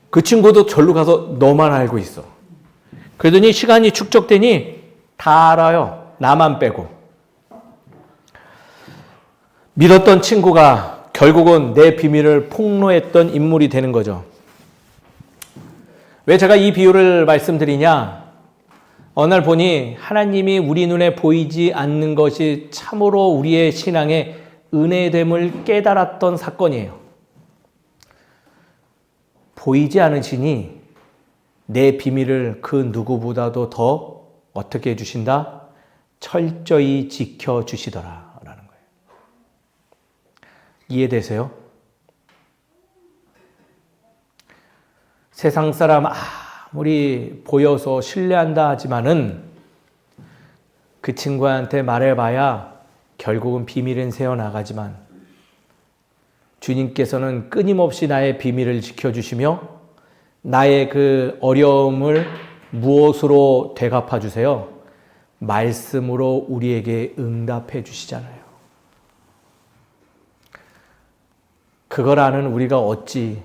S1: 그 친구도 절로 가서 너만 알고 있어. 그러더니 시간이 축적되니 다 알아요. 나만 빼고. 믿었던 친구가 결국은 내 비밀을 폭로했던 인물이 되는 거죠. 왜 제가 이 비유를 말씀드리냐? 어느 날 보니 하나님이 우리 눈에 보이지 않는 것이 참으로 우리의 신앙의 은혜됨을 깨달았던 사건이에요. 보이지 않으시니 내 비밀을 그 누구보다도 더 어떻게 해주신다? 철저히 지켜주시더라 라는 거예요. 이해되세요? 세상 사람 아무리 보여서 신뢰한다 하지만은 그 친구한테 말해봐야 결국은 비밀은 새어나가지만 주님께서는 끊임없이 나의 비밀을 지켜주시며 나의 그 어려움을 무엇으로 되갚아 주세요? 말씀으로 우리에게 응답해 주시잖아요. 그걸 아는 우리가 어찌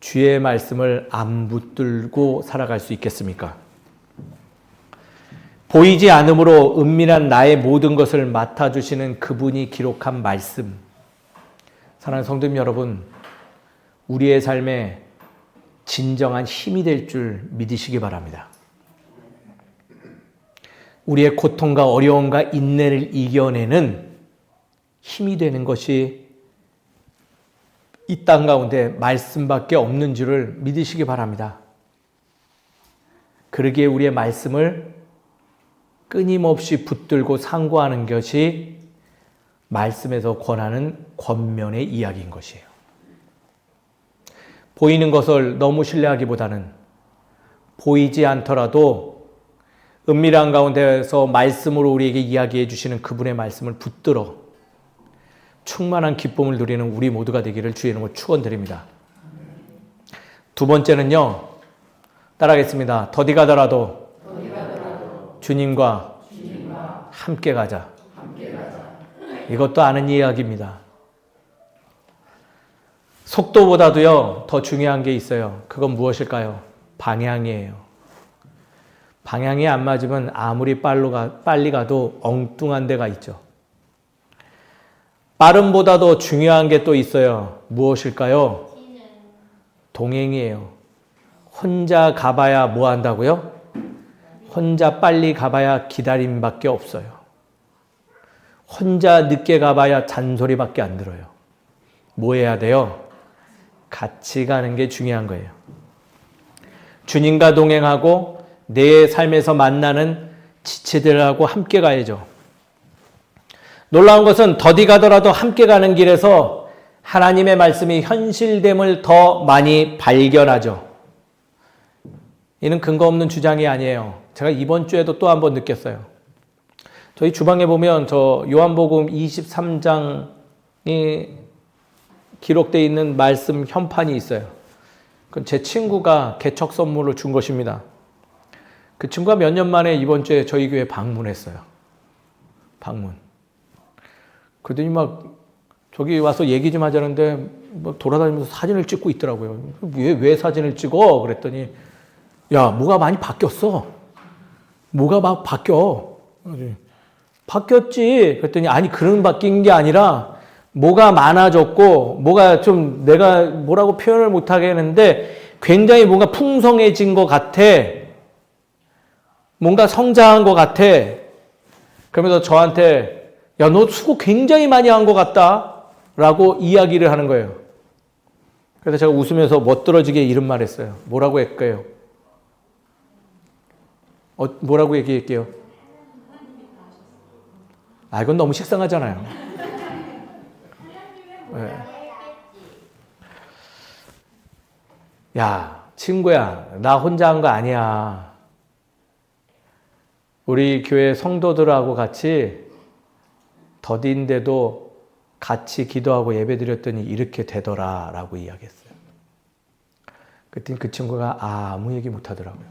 S1: 주의 말씀을 안 붙들고 살아갈 수 있겠습니까? 보이지 않음으로 은밀한 나의 모든 것을 맡아주시는 그분이 기록한 말씀. 사랑하는 성도님 여러분, 우리의 삶에 진정한 힘이 될 줄 믿으시기 바랍니다. 우리의 고통과 어려움과 인내를 이겨내는 힘이 되는 것이 이 땅 가운데 말씀밖에 없는 줄을 믿으시기 바랍니다. 그러기에 우리의 말씀을 끊임없이 붙들고 상고하는 것이 말씀에서 권하는 권면의 이야기인 것이에요. 보이는 것을 너무 신뢰하기보다는 보이지 않더라도 은밀한 가운데서 말씀으로 우리에게 이야기해 주시는 그분의 말씀을 붙들어 충만한 기쁨을 누리는 우리 모두가 되기를 주의 이름으로 축원드립니다. 두 번째는요. 따라하겠습니다. 더디 가더라도 주님과 함께 가자. 이것도 아는 이야기입니다. 속도보다도요, 더 중요한 게 있어요. 그건 무엇일까요? 방향이에요. 방향이 안 맞으면 아무리 빨리 가도 엉뚱한 데가 있죠. 빠름보다도 중요한 게 또 있어요. 무엇일까요? 동행이에요. 혼자 가봐야 뭐 한다고요? 혼자 빨리 가봐야 기다림밖에 없어요. 혼자 늦게 가봐야 잔소리밖에 안 들어요. 뭐 해야 돼요? 같이 가는 게 중요한 거예요. 주님과 동행하고 내 삶에서 만나는 지체들하고 함께 가야죠. 놀라운 것은 더디 가더라도 함께 가는 길에서 하나님의 말씀이 현실됨을 더 많이 발견하죠. 이는 근거 없는 주장이 아니에요. 제가 이번 주에도 또 한 번 느꼈어요. 저희 주방에 보면 저 요한복음 23장이 기록되어 있는 말씀 현판이 있어요. 그건 제 친구가 개척 선물로 준 것입니다. 그 친구가 몇 년 만에 이번 주에 저희 교회 방문했어요. 방문. 그러더니 막 저기 와서 얘기 좀 하자는데 뭐 돌아다니면서 사진을 찍고 있더라고요. 왜 사진을 찍어? 그랬더니 야, 뭐가 많이 바뀌었어. 뭐가 막 바뀌어. 바뀌었지. 그랬더니 아니 그런 바뀐 게 아니라 뭐가 많아졌고 뭐가 좀 내가 뭐라고 표현을 못하게 했는데 굉장히 뭔가 풍성해진 것 같아. 뭔가 성장한 것 같아. 그러면서 저한테 야, 너 수고 굉장히 많이 한 것 같다 라고 이야기를 하는 거예요. 그래서 제가 웃으면서 멋들어지게 이런 말 했어요. 뭐라고 할까요? 뭐라고 얘기할게요? 아, 이건 너무 식상하잖아요. 네. 야, 친구야, 나 혼자 한 거 아니야. 우리 교회 성도들하고 같이 더딘데도 같이 기도하고 예배드렸더니 이렇게 되더라 라고 이야기했어요. 그랬더니 그 친구가 아무 얘기 못 하더라고요.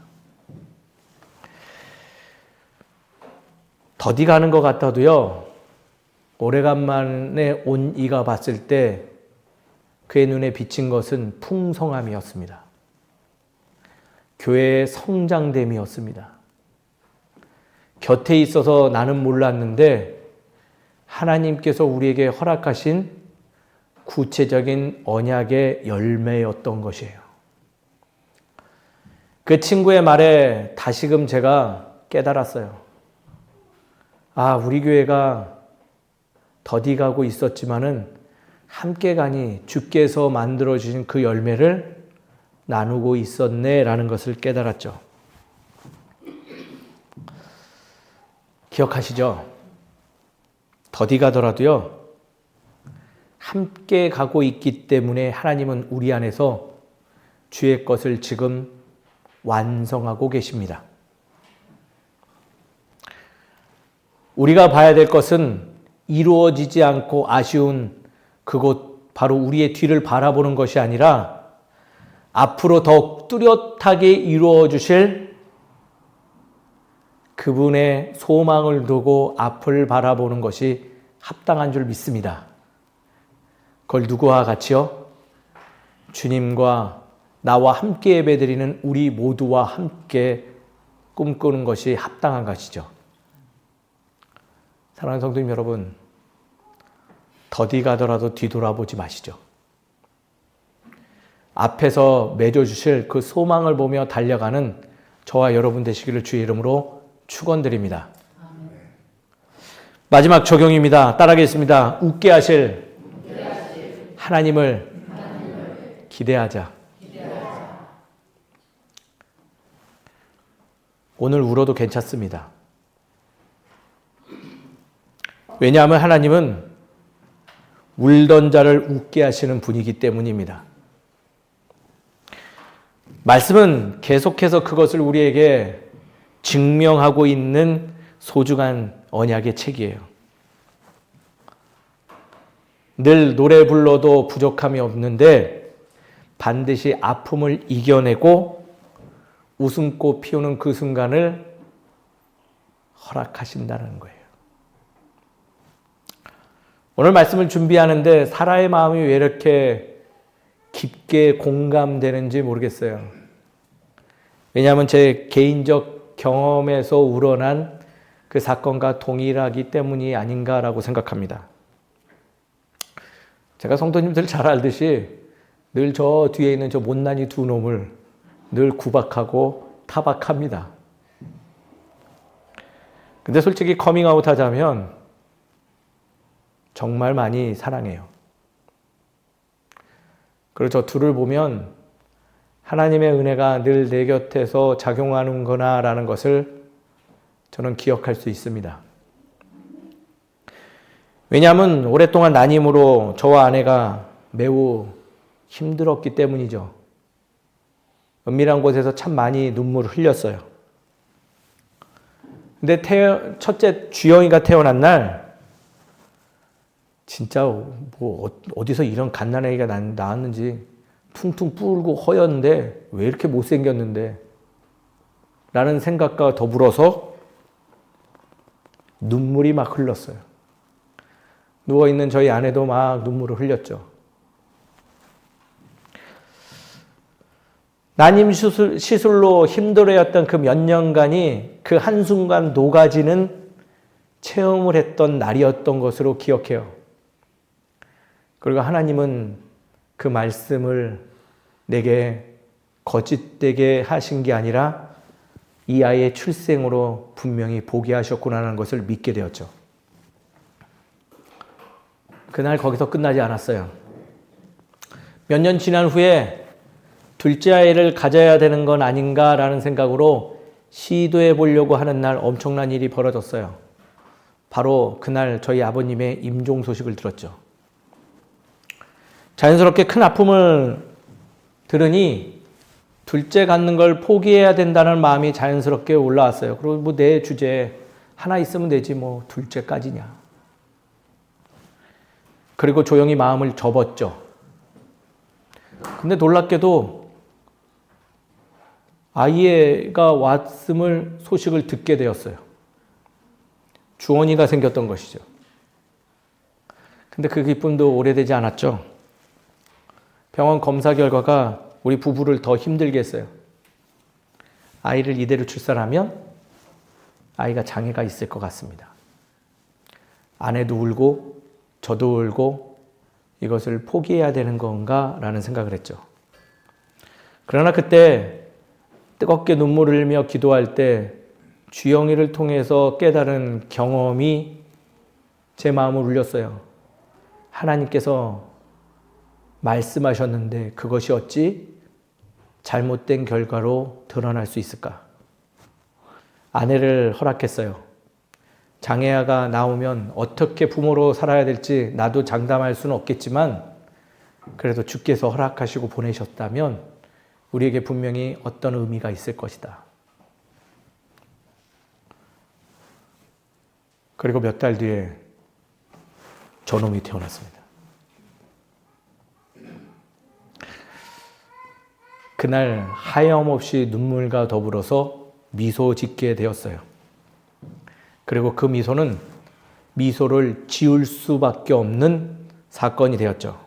S1: 더디 가는 것 같아도요, 오래간만에 온 이가 봤을 때 그의 눈에 비친 것은 풍성함이었습니다. 교회의 성장됨이었습니다. 곁에 있어서 나는 몰랐는데 하나님께서 우리에게 허락하신 구체적인 언약의 열매였던 것이에요. 그 친구의 말에 다시금 제가 깨달았어요. 아, 우리 교회가 더디 가고 있었지만은 함께 가니 주께서 만들어주신 그 열매를 나누고 있었네라는 것을 깨달았죠. 기억하시죠? 더디 가더라도요, 함께 가고 있기 때문에 하나님은 우리 안에서 주의 것을 지금 완성하고 계십니다. 우리가 봐야 될 것은 이루어지지 않고 아쉬운 그곳, 바로 우리의 뒤를 바라보는 것이 아니라 앞으로 더욱 뚜렷하게 이루어 주실 그분의 소망을 두고 앞을 바라보는 것이 합당한 줄 믿습니다. 그걸 누구와 같이요? 주님과 나와 함께 예배드리는 우리 모두와 함께 꿈꾸는 것이 합당한 것이죠. 사랑하는 성도님 여러분, 더디 가더라도 뒤돌아보지 마시죠. 앞에서 맺어주실 그 소망을 보며 달려가는 저와 여러분 되시기를 주의 이름으로 축원드립니다. 마지막 적용입니다. 따라하겠습니다. 웃게 하실 하나님을 기대하자. 오늘 울어도 괜찮습니다. 왜냐하면 하나님은 울던 자를 웃게 하시는 분이기 때문입니다. 말씀은 계속해서 그것을 우리에게 증명하고 있는 소중한 언약의 책이에요. 늘 노래 불러도 부족함이 없는데 반드시 아픔을 이겨내고 웃음꽃 피우는 그 순간을 허락하신다는 거예요. 오늘 말씀을 준비하는데 사라의 마음이 왜 이렇게 깊게 공감되는지 모르겠어요. 왜냐하면 제 개인적 경험에서 우러난 그 사건과 동일하기 때문이 아닌가라고 생각합니다. 제가 성도님들 잘 알듯이 늘 저 뒤에 있는 저 못난이 두 놈을 늘 구박하고 타박합니다. 근데 솔직히 커밍아웃 하자면 정말 많이 사랑해요. 그리고 저 둘을 보면 하나님의 은혜가 늘 내 곁에서 작용하는구나라는 것을 저는 기억할 수 있습니다. 왜냐하면 오랫동안 난임으로 저와 아내가 매우 힘들었기 때문이죠. 은밀한 곳에서 참 많이 눈물을 흘렸어요. 근데 첫째 주영이가 태어난 날 진짜 뭐 어디서 이런 갓난아기가 나왔는지 퉁퉁 뿔고 허였는데 왜 이렇게 못생겼는데 라는 생각과 더불어서 눈물이 막 흘렀어요. 누워있는 저희 아내도 막 눈물을 흘렸죠. 난임 시술로 힘들어했던 그 몇 년간이 그 한순간 녹아지는 체험을 했던 날이었던 것으로 기억해요. 그리고 하나님은 그 말씀을 내게 거짓되게 하신 게 아니라 이 아이의 출생으로 분명히 보게 하셨구나라는 것을 믿게 되었죠. 그날 거기서 끝나지 않았어요. 몇 년 지난 후에 둘째 아이를 가져야 되는 건 아닌가라는 생각으로 시도해 보려고 하는 날 엄청난 일이 벌어졌어요. 바로 그날 저희 아버님의 임종 소식을 들었죠. 자연스럽게 큰 아픔을 들으니 둘째 갖는 걸 포기해야 된다는 마음이 자연스럽게 올라왔어요. 그리고 뭐 내 주제에 하나 있으면 되지 뭐 둘째까지냐. 그리고 조용히 마음을 접었죠. 근데 놀랍게도 아이가 왔음을 소식을 듣게 되었어요. 주원이가 생겼던 것이죠. 근데 그 기쁨도 오래되지 않았죠. 병원 검사 결과가 우리 부부를 더 힘들게 했어요. 아이를 이대로 출산하면 아이가 장애가 있을 것 같습니다. 아내도 울고 저도 울고 이것을 포기해야 되는 건가 라는 생각을 했죠. 그러나 그때 뜨겁게 눈물을 흘리며 기도할 때 주영이를 통해서 깨달은 경험이 제 마음을 울렸어요. 하나님께서 말씀하셨는데 그것이 어찌 잘못된 결과로 드러날 수 있을까? 아내를 허락했어요. 장애아가 나오면 어떻게 부모로 살아야 될지 나도 장담할 수는 없겠지만 그래도 주께서 허락하시고 보내셨다면 우리에게 분명히 어떤 의미가 있을 것이다. 그리고 몇 달 뒤에 저놈이 태어났습니다. 그날 하염없이 눈물과 더불어서 미소 짓게 되었어요. 그리고 그 미소는 미소를 지울 수밖에 없는 사건이 되었죠.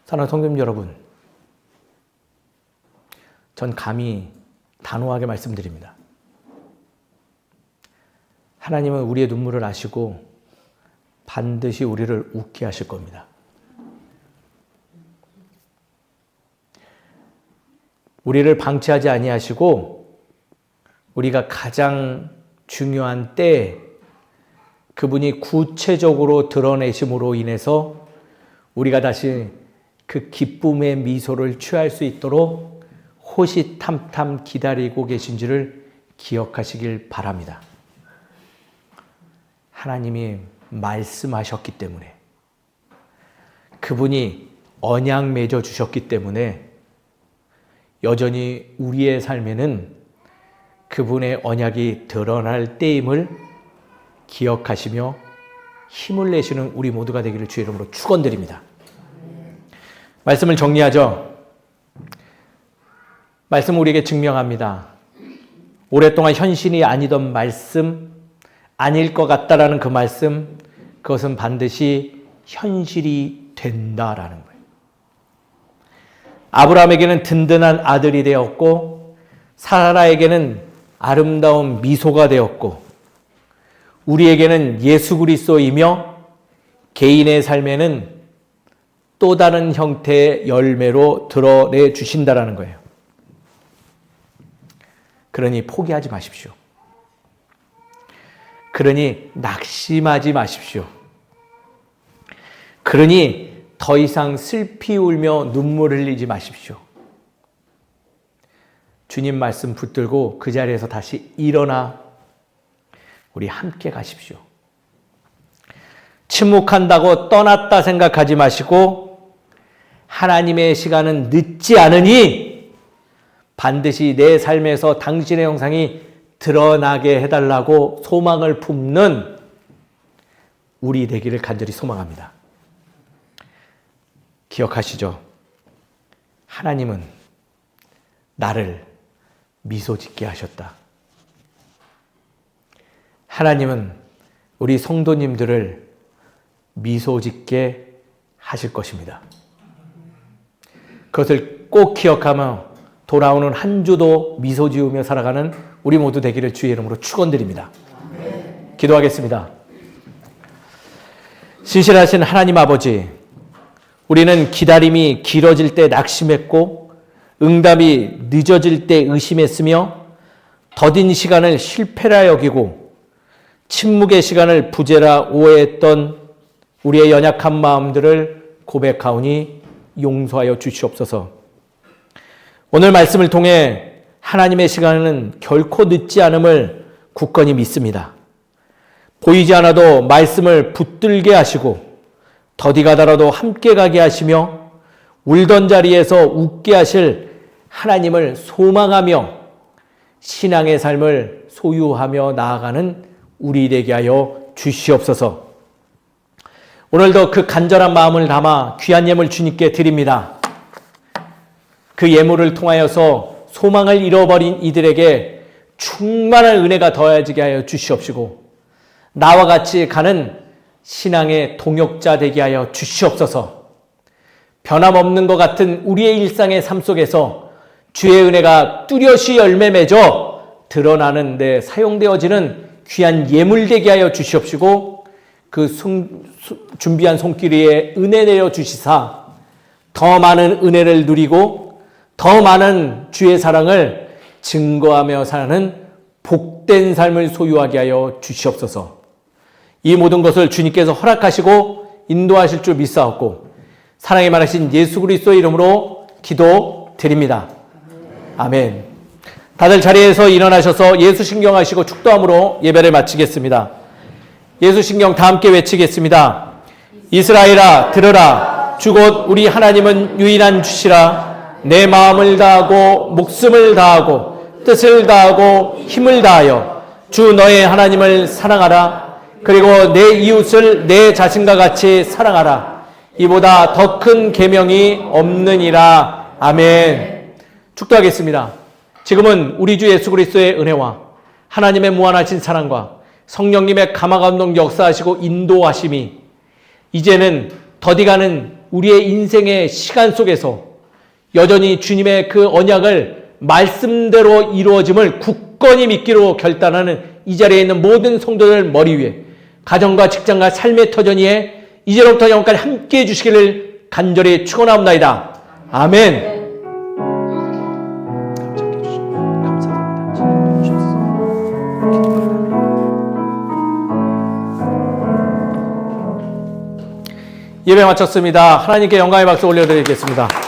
S1: 사랑하는 성도님 여러분, 전 감히 단호하게 말씀드립니다. 하나님은 우리의 눈물을 아시고 반드시 우리를 웃게 하실 겁니다. 우리를 방치하지 아니하시고 우리가 가장 중요한 때에 그분이 구체적으로 드러내심으로 인해서 우리가 다시 그 기쁨의 미소를 취할 수 있도록 호시탐탐 기다리고 계신지를 기억하시길 바랍니다. 하나님이 말씀하셨기 때문에, 그분이 언약 맺어 주셨기 때문에 여전히 우리의 삶에는 그분의 언약이 드러날 때임을 기억하시며 힘을 내시는 우리 모두가 되기를 주의 이름으로 축원드립니다. 말씀을 정리하죠. 말씀은 우리에게 증명합니다. 오랫동안 현실이 아니던 말씀, 아닐 것 같다라는 그 말씀, 그것은 반드시 현실이 된다라는 거예요. 아브라함에게는 든든한 아들이 되었고 사라에게는 아름다운 미소가 되었고 우리에게는 예수 그리스도이며 개인의 삶에는 또 다른 형태의 열매로 드러내 주신다라는 거예요. 그러니 포기하지 마십시오. 그러니 낙심하지 마십시오. 그러니 더 이상 슬피 울며 눈물 흘리지 마십시오. 주님 말씀 붙들고 그 자리에서 다시 일어나 우리 함께 가십시오. 침묵한다고 떠났다 생각하지 마시고 하나님의 시간은 늦지 않으니 반드시 내 삶에서 당신의 형상이 드러나게 해달라고 소망을 품는 우리 되기를 간절히 소망합니다. 기억하시죠? 하나님은 나를 미소 짓게 하셨다. 하나님은 우리 성도님들을 미소 짓게 하실 것입니다. 그것을 꼭 기억하며 돌아오는 한 주도 미소 지으며 살아가는 우리 모두 되기를 주의 이름으로 축원드립니다. 기도하겠습니다. 신실하신 하나님 아버지, 우리는 기다림이 길어질 때 낙심했고 응답이 늦어질 때 의심했으며 더딘 시간을 실패라 여기고 침묵의 시간을 부재라 오해했던 우리의 연약한 마음들을 고백하오니 용서하여 주시옵소서. 오늘 말씀을 통해 하나님의 시간은 결코 늦지 않음을 굳건히 믿습니다. 보이지 않아도 말씀을 붙들게 하시고 더디 가더라도 함께 가게 하시며 울던 자리에서 웃게 하실 하나님을 소망하며 신앙의 삶을 소유하며 나아가는 우리 되게 하여 주시옵소서. 오늘도 그 간절한 마음을 담아 귀한 예물 주님께 드립니다. 그 예물을 통하여서 소망을 잃어버린 이들에게 충만한 은혜가 더해지게 하여 주시옵시고 나와 같이 가는 신앙의 동역자 되게 하여 주시옵소서. 변함없는 것 같은 우리의 일상의 삶 속에서 주의 은혜가 뚜렷이 열매 맺어 드러나는 데 사용되어지는 귀한 예물 되게 하여 주시옵시고 그 준비한 손길 위에 은혜 내려 주시사 더 많은 은혜를 누리고 더 많은 주의 사랑을 증거하며 사는 복된 삶을 소유하게 하여 주시옵소서. 이 모든 것을 주님께서 허락하시고 인도하실 줄 믿사옵고 사랑이 많으신 예수 그리스도의 이름으로 기도드립니다. 아멘. 다들 자리에서 일어나셔서 예수 신경하시고 축도함으로 예배를 마치겠습니다. 예수 신경 다 함께 외치겠습니다. 이스라엘아 들으라. 주 곧 우리 하나님은 유일한 주시라. 내 마음을 다하고 목숨을 다하고 뜻을 다하고 힘을 다하여 주 너의 하나님을 사랑하라. 그리고 내 이웃을 내 자신과 같이 사랑하라. 이보다 더 큰 계명이 없느니라. 아멘. 축도하겠습니다. 지금은 우리 주 예수 그리스도의 은혜와 하나님의 무한하신 사랑과 성령님의 감화감동 역사하시고 인도하심이 이제는 더디가는 우리의 인생의 시간 속에서 여전히 주님의 그 언약을 말씀대로 이루어짐을 굳건히 믿기로 결단하는 이 자리에 있는 모든 성도들 머리 위에 가정과 직장과 삶의 터전위에 이제로부터 영원까지 함께해 주시기를 간절히 축원하옵나이다. 아멘. 예배 마쳤습니다. 하나님께 영광의 박수 올려드리겠습니다.